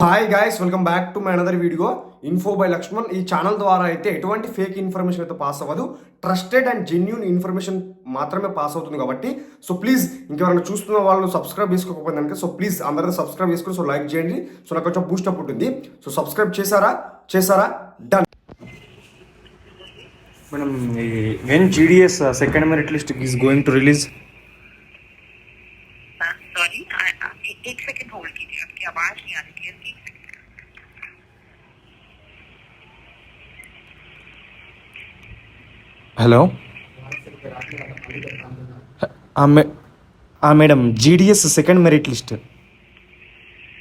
Hi guys, welcome back to my another video. Info by Lakshman. ఈ channel ద్వారా అయితే ఎటువంటి ఫేక్ ఇన్ఫర్మేషన్ అయితే పాస్ అవ్వదు. ట్రస్టెడ్ అండ్ జెన్యూన్ ఇన్ఫర్మేషన్ మాత్రమే పాస్ అవుతుంది కాబట్టి సో ప్లీజ్ ఇంకెవరైనా చూస్తున్న వాళ్ళు సబ్స్క్రైబ్ చేసుకోకపోయింది కనుక సో ప్లీజ్ అందరూ సబ్స్క్రైబ్ చేసుకుని సో లైక్ చేయండి. సో నాకు కొంచెం బూస్టప్ ఉంటుంది. సో సబ్స్క్రైబ్ చేశారా done. Madam when GDS second merit list is going to release? Sorry, एक सेकंड होल्ड कीजिए, आपकी आवाज नहीं आ रही क्लियर. एक second. Hello madam GDS second merit list.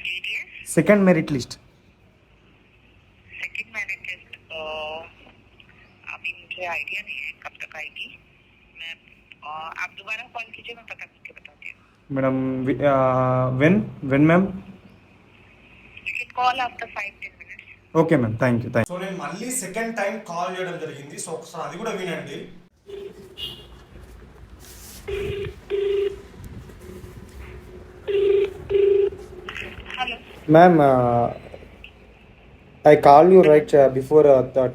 DDS second merit list. Second merit list अभी मुझे आइडिया नहीं है कब तक आएगी. मैं आप दोबारा कॉल कीजिए, मैं पता करके बताती हूँ. Madam when ma'am? You can call after 5-10 minutes. Okay ma'am, thank you. So నేను మళ్ళీ సెకండ్ టైం కాల్ చేయడం జరిగింది. సో ఒకసారి అది కూడా వినండి. Hello ma'am I call you right before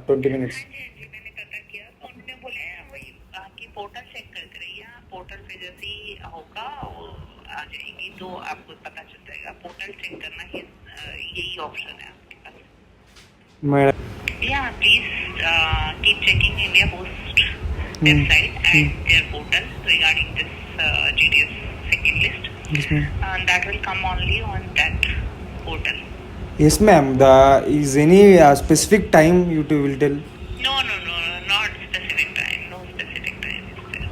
20 minutes. हाँ जी, मैंने पता किया तो उन्होंने बोले वही कि पोर्टल चेक करते रहिए. पोर्टल पे जैसे ही होगा वो आ जाएगी तो आपको पता चल जाएगा. पोर्टल चेक करना ही यही ऑप्शन है आपके पास. Madam Yeah, please keep checking India Post website and their portal regarding this GDS second list. yes ma'am. That will come only on that portal. Yes ma'am, the is any specific time you two will tell? No, not specific time. No specific time is there.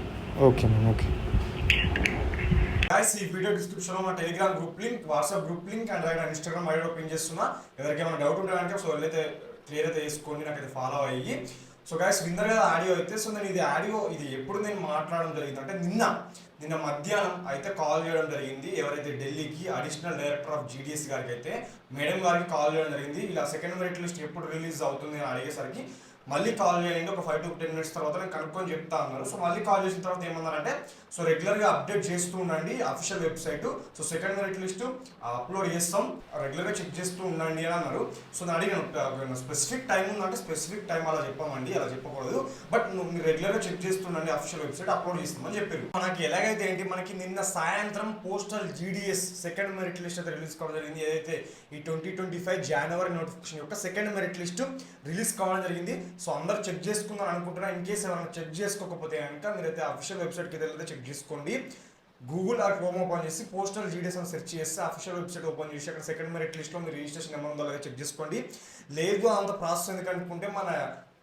Okay ma'am, okay. Guys, ఈ video description లో మా Telegram group link, WhatsApp group link and అలాగే Instagram ID pin చేస్తున్నా. ఎవరికైనా doubt ఉంటే కనుక so వెళ్ళైతే clear అయితే చేసుకోండి, నాకైతే ఫాలో అయ్యి. సో గాయ్స్, విన్నర్ కదా ఆడియో అయితే. సో నేను ఇది ఎప్పుడు నేను మాట్లాడడం జరిగింది అంటే నిన్న మధ్యాహ్నం అయితే కాల్ చేయడం జరిగింది. ఎవరైతే ఢిల్లీకి అడిషనల్ డైరెక్టర్ ఆఫ్ జీడీఎస్ గారికి అయితే మేడం గారికి కాల్ చేయడం జరిగింది. ఇలా సెకండ్ మెరిట్ లిస్ట్ ఎప్పుడు రిలీజ్ అవుతుంది అని అడిగేసరికి మళ్ళీ కాల్ చేయండి, ఒక 5 to 10 minutes తర్వాత నేను కనుక్కొని చెప్తా అన్నారు. సో మళ్ళీ కాల్ చేసిన తర్వాత ఏమన్నారంటే సో రెగ్యులర్గా అప్డేట్ చేస్తూ ఉండండి official website. So second merit list upload చేస్తాం, రెగ్యులర్గా చెక్ చేస్తూ ఉండండి అని అన్నారు. సో నేను అడిగాను స్పెసిఫిక్ టైం ఉందంటే స్పెసిఫిక్ టైం అలా చెప్పమండి, అలా చెప్పకూడదు, బట్ మీరు రెగ్యులర్గా చెక్ చేస్తుండండి అఫీషియల్ వెబ్సైట్ అప్లోడ్ చేస్తామని చెప్పారు. మనకి ఎలాగైతే ఏంటి, మనకి నిన్న సాయంత్రం postal GDS second merit list అయితే రిలీజ్ కావడం జరిగింది. ఏదైతే ఈ 2025 జనవరి నోటిఫికేషన్ యొక్క సెకండ్ మెరిట్ లిస్ట్ రిలీజ్ కావడం జరిగింది. సో అందరూ చెక్ చేసుకుందాం అనుకుంటున్నా. ఇన్ కేసు ఎవరైనా చెక్ చేసుకోకపోతే కనుక మీరైతే అఫీషియల్ వెబ్సైట్కి వెళ్ళి చెక్ చేసుకోండి. గూగుల్ ఆర్ క్రోమ్ ఓపెన్ చేసి పోస్టల్ జీడీఎస్ అని సెర్చ్ చేస్తే అఫీషియల్ వెబ్సైట్ ఓపెన్ చేసి అక్కడ సెకండ్ మెరిట్ లిస్ట్లో మీరు రిజిస్ట్రేషన్ నెంబర్ ఉందో లేదా చెక్ చేసుకోండి. లేదు అంత ప్రాసెస్ ఎందుకనుకుంటే మన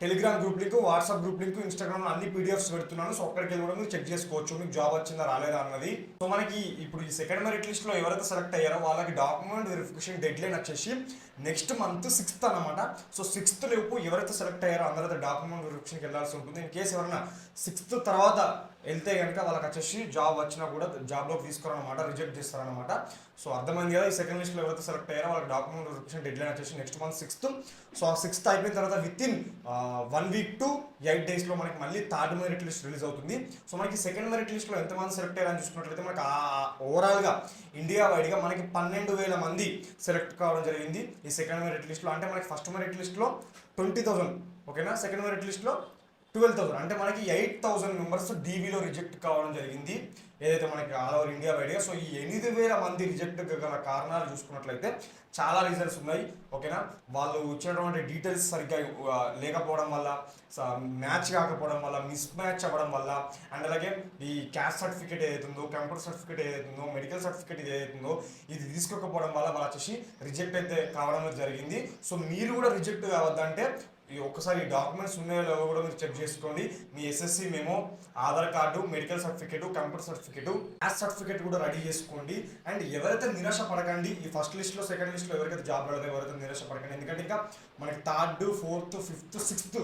Telegram group link, WhatsApp group link, Instagram అన్ని పీడిఎఫ్స్ పెడుతున్నాను. సో అక్కడికి వెళ్ళి కూడా మీరు చెక్ చేసుకోవచ్చు మీకు జాబ్ వచ్చిందా రాలేదా అన్నది. సో మనకి ఇప్పుడు ఈ సెకండ్ మెరిట్ లిస్ట్ లో ఎవరైతే సెలెక్ట్ అయ్యారో వాళ్ళకి డాక్యుమెంట్ వెరిఫికేషన్ డెడ్ లైన్ వచ్చేసి నెక్స్ట్ మంత్ 6th అనమాట. సో 6th లోపు ఎవరైతే సెలెక్ట్ అయ్యారో అందరైతే డాక్యుమెంట్ వెరిఫికేషన్కి వెళ్ళాల్సి ఉంటుంది. ఇన్ కేసు ఎవరైనా 6th తర్వాత వెళ్తే కనుక వాళ్ళకి వచ్చేసి జాబ్ వచ్చినా కూడా జాబ్లోకి తీసుకోరనమాట, రిజెక్ట్ చేస్తారనమాట. సో అర్థమైంది కదా. ఈ సెకండ్ లిస్ట్లో ఎవరైతే సెలెక్ట్ అయ్యారో వాళ్ళకి డాక్యుమెంట్ వెరిఫికేషన్ డెడ్ లైన్ వచ్చేసి నెక్స్ట్ మంత్ 6th. సో ఆ 6th అయిపోయిన తర్వాత విత్ ఇన్ 1 week to 8 daysలో మనకి మళ్ళీ థర్డ్ మెరిట్ లిస్ట్ రిలీజ్ అవుతుంది. సో మనకి సెకండ్ మెరిట్ లిస్ట్లో ఎంతమంది సెలెక్ట్ అయ్యారని చూసుకున్నట్లయితే మనకి ఓవరాల్గా ఇండియా వైడ్గా మనకి 12,000 మంది సెలెక్ట్ కావడం జరిగింది ఈ సెకండ్ మెరిట్ లిస్ట్లో. అంటే మనకి ఫస్ట్ మెరిట్ లిస్ట్లో 20,000, ఓకేనా, సెకండ్ మెరిట్ లిస్ట్లో 12,000, అంటే మనకి 8,000 మెంబర్స్ డీవీలో రిజెక్ట్ కావడం జరిగింది ఏదైతే మనకి ఆల్ ఓవర్ ఇండియా వైడ్గా. సో ఈ 8,000 మంది రిజెక్ట్ గల కారణాలు చూసుకున్నట్లయితే చాలా రీజన్స్ ఉన్నాయి, ఓకేనా. వాళ్ళు ఇచ్చినటువంటి డీటెయిల్స్ సరిగ్గా లేకపోవడం వల్ల, మ్యాచ్ కాకపోవడం వల్ల, మిస్ మ్యాచ్ అవ్వడం వల్ల, అండ్ అలాగే ఈ క్యాస్ట్ సర్టిఫికేట్ ఏదైతుందో, కంప్యూటర్ సర్టిఫికేట్ ఏదైతుందో, మెడికల్ సర్టిఫికేట్ ఏదైతుందో ఇది తీసుకోకపోవడం వల్ల వాళ్ళు వచ్చేసి రిజెక్ట్ అయితే కావడం జరిగింది. సో మీరు కూడా రిజెక్ట్ కావద్దంటే ఒక్కసారి డాక్యుమెంట్స్ ఉన్నాయో లేవో కూడా మీరు చెక్ చేసుకోండి. మీ SSC memo, Aadhaar card, medical certificate, computer certificate, caste certificate కూడా రెడీ చేసుకోండి. అండ్ ఎవరైతే నిరాశ పడకండి, ఈ ఫస్ట్ లిస్ట్లో సెకండ్ లిస్ట్లో ఎవరికైతే జాబ్ రాలేదో ఎవరైతే నిరాశ పడకండి. ఎందుకంటే ఇంకా మనకి 3rd, 4th, 5th, 6th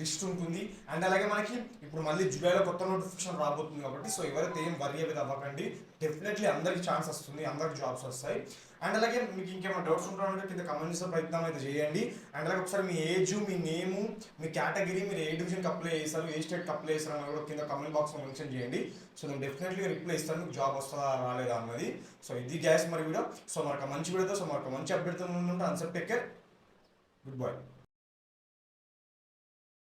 list ఉంటుంది. అండ్ అలాగే మనకి ఇప్పుడు మళ్ళీ జూలైలో కొత్త నోటిఫికేషన్ రాబోతుంది కాబట్టి సో ఎవరైతే ఏం వరీ అవ్వకండి. డెఫినెట్లీ అందరికి ఛాన్స్ వస్తుంది, అందరికి జాబ్స్ వస్తాయి. అండ్ అలాగే మీకు ఇంకేమైనా డౌట్స్ ఉంటాయంటే కింద కమెంట్ చేసే ప్రయత్నం అయితే చేయండి. అండ్ అలాగే ఒకసారి మీ ఏజ్, మీ నేము, మీ కేటగిరీ, మీరు ఏ డివిజన్కి అప్లై చేస్తారు, ఏ స్టేట్కి అప్లై చేస్తారు అని కూడా కింద కమెంట్ బాక్స్లో మెన్షన్ చేయండి. సో నేను డెఫినెట్లీ రిప్లై ఇస్తాను మీకు జాబ్ వస్తుందా రాలేదా అన్నది. సో ఇది గ్యాస్ మరి వీడియో. సో మనకు మంచి వీడియోతో, సో మనకు మంచి అప్డేట్తో ఉంటే అన్సెప్ట్ టేక్ కేర్. Good bye.